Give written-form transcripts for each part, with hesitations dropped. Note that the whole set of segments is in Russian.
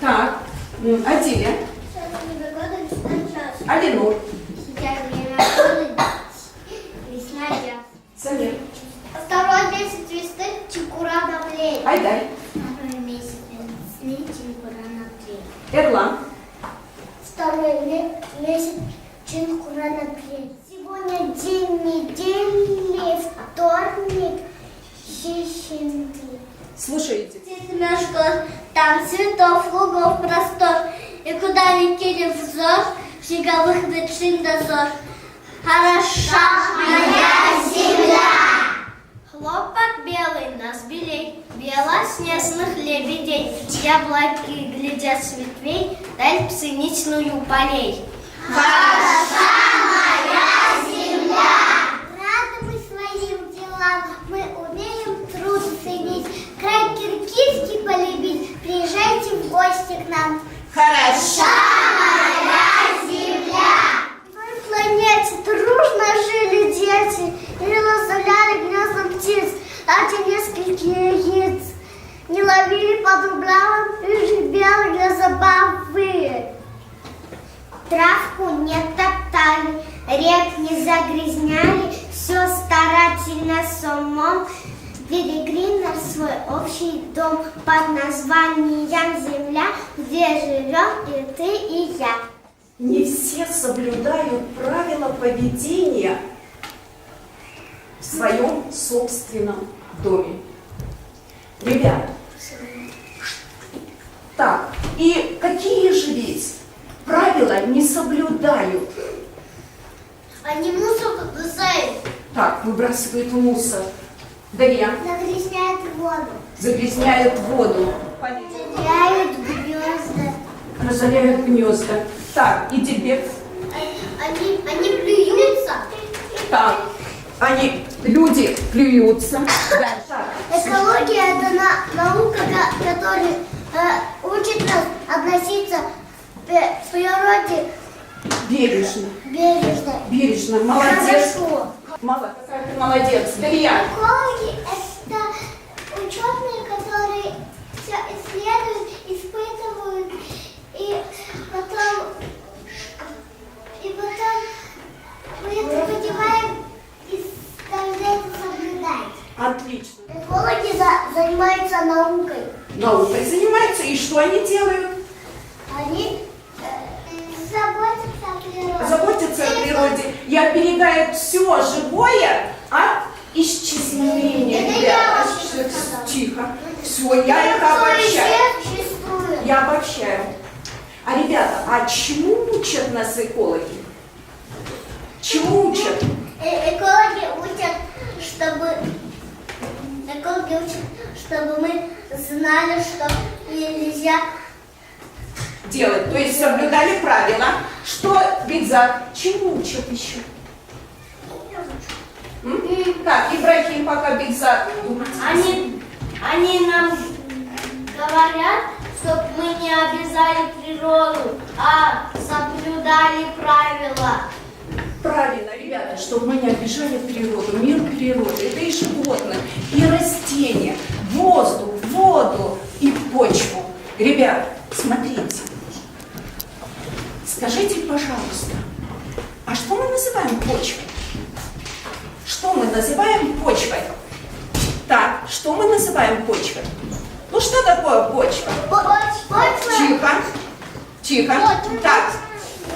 Так, Адиля. Алинур. Сейчас время года, весна, я. Самир. Второй месяц весны чекура на плечи. Айдай. Второй месяц весны чекура на плечи. Эрлан. Второй месяц чекура на плечи. Сегодня день недели, вторник, щищенки. Слушайте. Семёшко, там цветов, лугов, простор. И куда ни кинем взор, снеговых вершин дозор. Хороша моя земля! Хлопок белый нас белей, белоснежных лебедей. Яблоки глядят с ветвей, даль пшеничную полей. Хороша моя земля! Рады мы своим делам, мы умеем труд ценить. Край киргизский полюбить, приезжайте в гости к нам. Хороша моя земля! На той планете дружно жили дети и расставляли гнезда птиц, ради нескольких яиц. Не ловили под углом рыжих белых для забавы. Травку не топтали, рек не загрязняли, все старательно с умом. Берегли наш свой общий дом под названием Земля, где живем и ты, и я. Не все соблюдают правила поведения в своем собственном доме. Ребята, так, и какие же ведь правила не соблюдают? Они мусор бросают. Так, выбрасывают мусор. Дарья. Загрязняют воду. Загрязняют воду. Разоряют гнезда. Разоряют гнезда. Так, и тебе. Они плюются. Так, люди плюются. Да, так. Экология – это наука, которая учит нас относиться к природе Бережно. бережно. Бережно. Молодец. Хорошо. Какая ты молодец. Дарья. Экологи – это ученые, которые все исследуют, испытывают, и потом мы это понимаем и стараемся соблюдать. Отлично. Экологи занимаются наукой. Наукой занимаются. И что они делают? Они заботятся о природе. Заботятся о природе и оберегают все живое от исчезновения. Это ребята. я вообще сказала. Тихо. Все, я их обобщаю. Существует. Я обобщаю. А ребята, а чему учат нас экологи? Чему учат? Экологи учат, чтобы мы знали, что нельзя Делать, то есть соблюдали правила. Что, Бекзат, чему учат еще? Так, Ибрахим, пока Бекзат думает. Они нам говорят, чтобы мы не обязали природу, а соблюдали правила. Правильно, ребята, чтобы мы не обижали природу, мир природы. Это и животных, и растения, воздух, воду и почву. Ребята, смотрите. Скажите, пожалуйста, а что мы называем почвой? Что мы называем почвой? Так, что мы называем почвой? Ну что такое почва? Тихо, тихо. Так,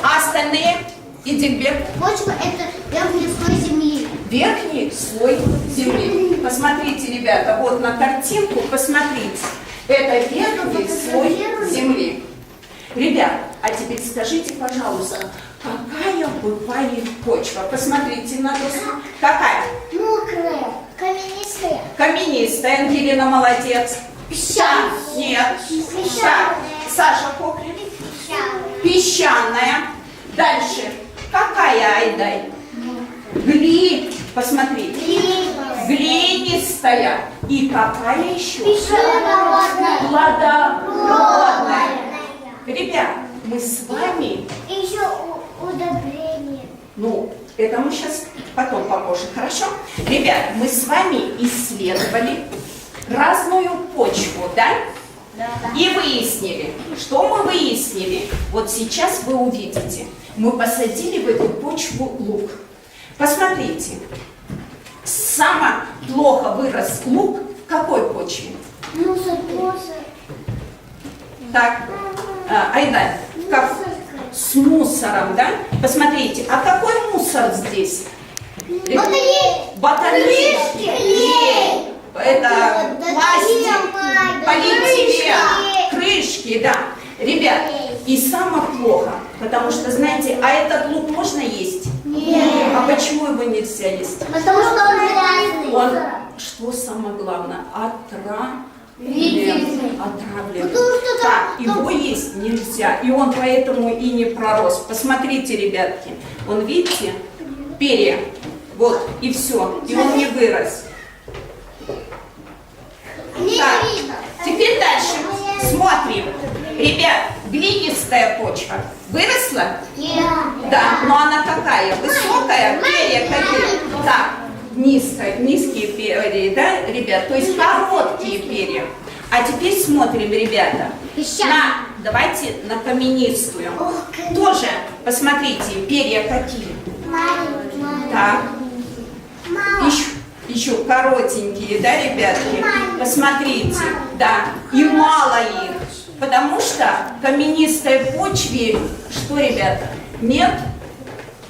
а остальные? Иди вверх. Почва – это верхний слой земли. Верхний слой земли. Посмотрите, ребята, вот на картинку, посмотрите. Это верхний слой земли. Ребят, а теперь скажите, пожалуйста, какая бывает почва? Посмотрите на доску. Какая? Мокрая, каменистая. Каменистая. Ангелина молодец. Песчаная. Нет. Песчаная. Так, Саша Покрин. Песчаная. Дальше. Какая, Айдай? Посмотри. Глинистая. И какая еще? Плодородная. Ребят, мы с вами... Еще удобрение. Ну, это мы сейчас потом попозже, хорошо? Ребят, мы с вами исследовали разную почву, да? И выяснили. Что мы выяснили? Вот сейчас вы увидите. Мы посадили в эту почву лук. Посмотрите. Самое плохо вырос лук в какой почве? Мусор. Так, Айда, как? С мусором, да? Посмотрите, а какой мусор здесь? Батареи. Клей. Это пластик, полиэтилен, крышки, да. Ребят, и самое плохо, потому что, знаете, а этот лук можно есть? Нет. А почему его нельзя есть? Потому что он грязный. Он, что самое главное, отравлен. Потому что Так, его есть нельзя, и он поэтому и не пророс. Посмотрите, ребятки, он, видите, перья, вот, и все, и он не вырос. Так, теперь дальше смотрим. Ребят, глинистая почва выросла? Да, но она какая? Высокая? Перья какие? Так, низкие перья, да, ребят? То есть короткие перья. А теперь смотрим, ребята, давайте на каменистую. Тоже, посмотрите, перья какие? Так, еще коротенькие, да, ребятки? Посмотрите, да, и мало их. Потому что в каменистой почве, что, ребята, нет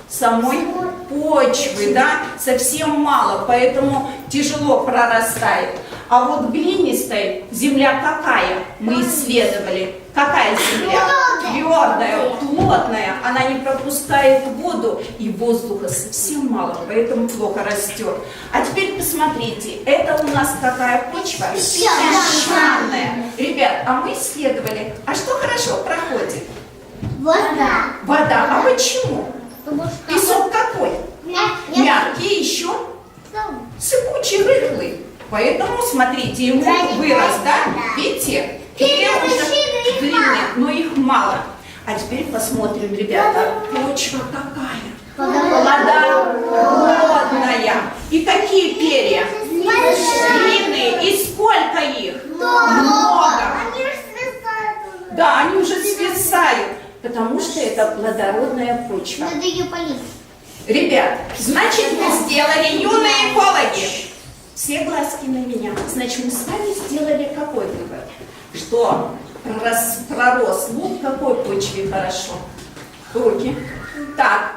самой почвы, да, совсем мало, поэтому тяжело прорастает. А вот глинистой земля какая? Мы исследовали. Какая земля? Твердая, плотная, она не пропускает воду и воздуха совсем мало, поэтому плохо растет. А теперь посмотрите, это у нас какая почва? Песчаная. Ребят, а мы исследовали, а что хорошо проходит? Вода. Вода. А почему? Песок какой? Мягкий еще? Сыпучий, рыхлый. Поэтому, смотрите, ему вырос, да? Видите? Перья уже длинные, но их мало. А теперь посмотрим, ребята, почва какая? Плодородная. И какие перья? Длинные. И сколько их? Много. Они же свисают. Да, они уже свисают, потому что это плодородная почва. Надо ее полить. Ребят, значит, мы сделали, юные экологи. Все глазки на меня. Значит, мы с вами сделали какой вывод? Что пророс лук в какой почве хорошо? Руки. Так,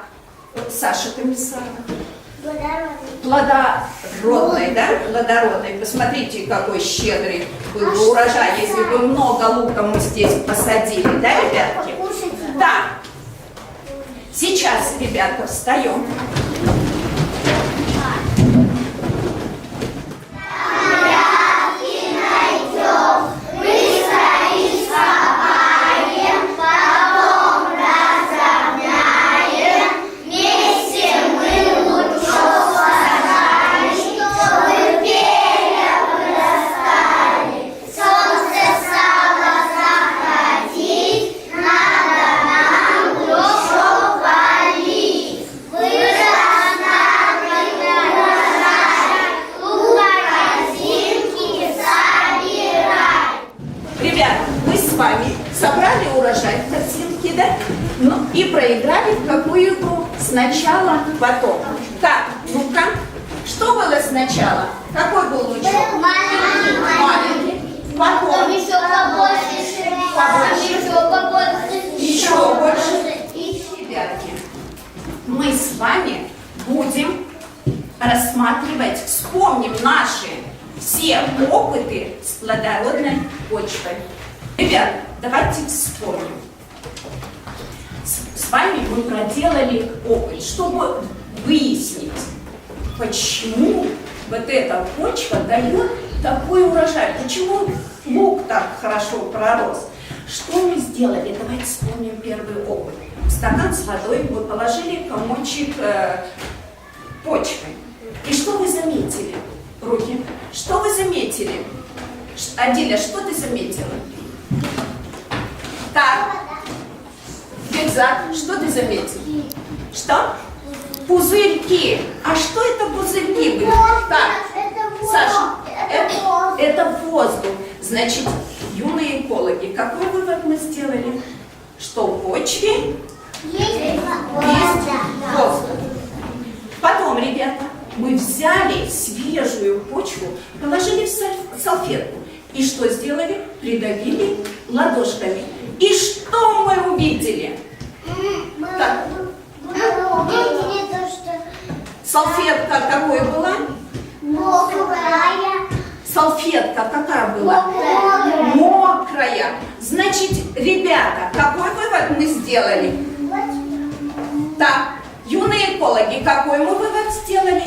вот Саша Комиссарова. Плодородный, да? Плодородный. Посмотрите, какой щедрый был бы урожай, если бы много лука мы здесь посадили, да, ребятки? Да. Сейчас, ребята, встаем. Собрали урожай в корзинке, да? Ну, и проиграли в какую игру? Сначала, потом. Так, ну-ка, что было сначала? Какой был лучок? Маленький. Потом Еще побольше. еще больше. И, ребятки, мы с вами будем рассматривать, вспомним наши все опыты с плодородной почвой. Ребят, давайте вспомним. С вами мы проделали опыт, чтобы выяснить, почему вот эта почва дает такой урожай, почему лук так хорошо пророс. Что мы сделали? Давайте вспомним первый опыт. В стакан с водой мы положили комочек почвы. И что вы заметили? Руки. Что вы заметили? Адиля, что ты заметила? Так, Бельзак, что ты заметил? Что? Пузырьки. А что это пузырьки были? Так, Саша, это воздух. Значит, юные экологи, какой вывод мы сделали? Что в почве есть воздух. Потом, ребята, мы взяли свежую почву, положили в салфетку. И что сделали? Придавили ладошками. И что мы увидели? Так. Салфетка какой была? Мокрая. Салфетка какая была? Мокрая. Значит, ребята, какой вывод мы сделали? Так, юные экологи, какой мы вывод сделали?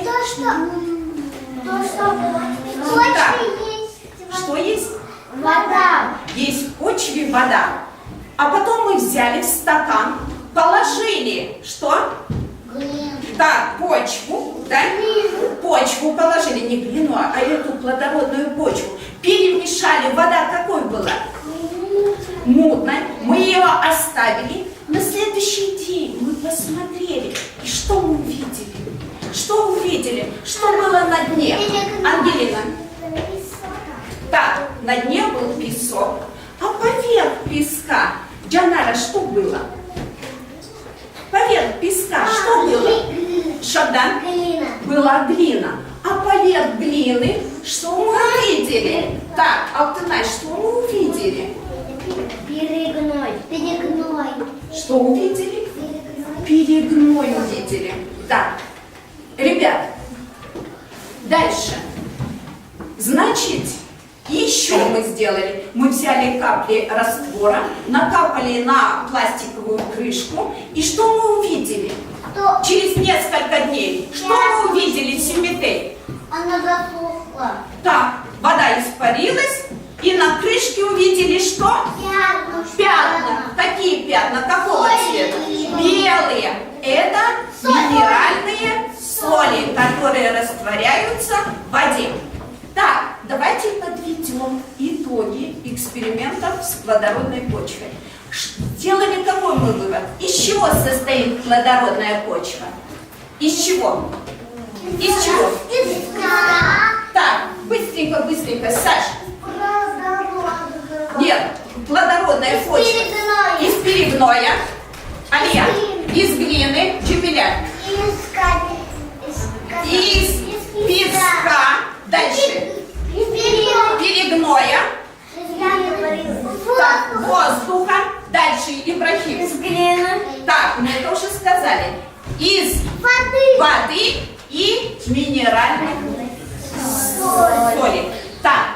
Что есть? Вода. Есть в почве вода. А потом мы взяли в стакан, положили, что? Так, почву, да? Почву положили, не глину, а эту плодородную почву. Перемешали, вода какой была? Мутной. Мы ее оставили. На следующий день мы посмотрели. И что мы увидели? Что увидели? Что было на дне? Ангелина. Так, на дне был песок. А поверх песка, Джанара, что было? Поверх песка что было? Шабдан? Глина. Была глина. А поверх глины что мы увидели? Так, Алтынай, что мы увидели? Перегной. Что увидели? Перегной увидели. Да. Ребят, дальше. Значит, еще мы сделали. Мы взяли капли раствора, накапали на пластиковую крышку. И что мы увидели? Через несколько дней. Что мы увидели, Симитей? Она засохла. Так, вода испарилась. И на крышке увидели что? Пятна. Какие пятна? Какого цвета? Белые. Это минеральные соли, которые растворяются в воде. Так, давайте подведем итоги экспериментов с плодородной почвой. Сделали какой мы вывод? Из чего состоит плодородная почва? Из чего? Из чего? Так, быстренько, Саш. Нет, плодородная почва. Из перегноя. Алия. Из глины. Джемиля. Из песка. Дальше. Перегноя. Так, воздуха. Дальше, Ибрахим. Из глины. Так, мы это уже сказали. Из воды и минеральной соли. Так,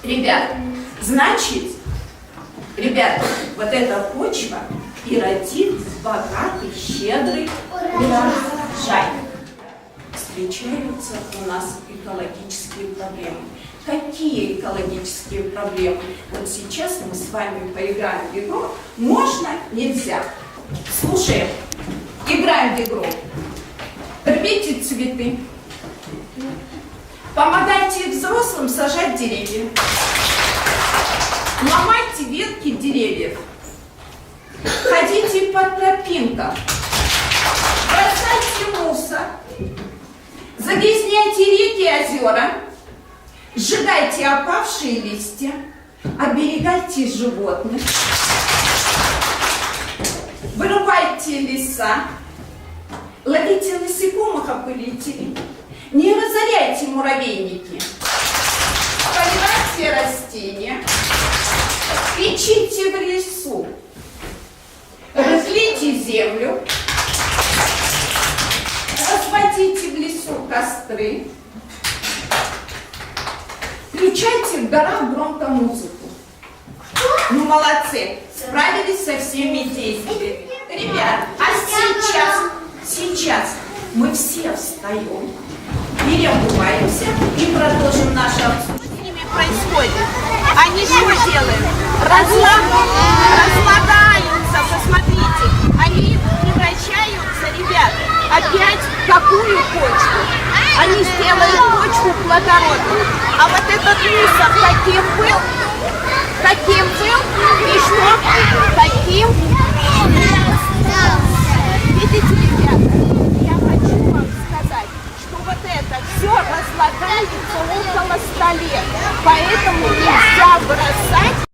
ребят, значит, вот эта почва и родит богатый, щедрый урожай. Встречаются у нас экологические проблемы. Какие экологические проблемы? Вот сейчас мы с вами поиграем в игру. Можно? Нельзя. Слушаем. Играем в игру. Рвите цветы. Помогайте взрослым сажать деревья. Ломайте ветки деревьев. Ходите по тропинкам. Бросайте мусор. Загрязняйте реки и озера. Сжигайте опавшие листья. Оберегайте животных. Вырубайте леса. Ловите насекомых-опылителей. Не разоряйте муравейники. Поливайте растения. Кричите в лесу. Разлейте землю. Разводите в лесу костры. Включайте в горах громко музыку. Ну, молодцы. Справились со всеми действиями. Ребят, а сейчас мы все встаем, переобуваемся и продолжим наше обсуждение. Что с ними происходит? Они что делают? Разлагаются, посмотрите. Они превращаются, ребят, опять в какую почву? Они сделают почву плодородной. А вот этот мусор каким был? И что? Каким? Видите, ребята, я хочу вам сказать, что вот это все разлагается около 100 лет. Поэтому нельзя бросать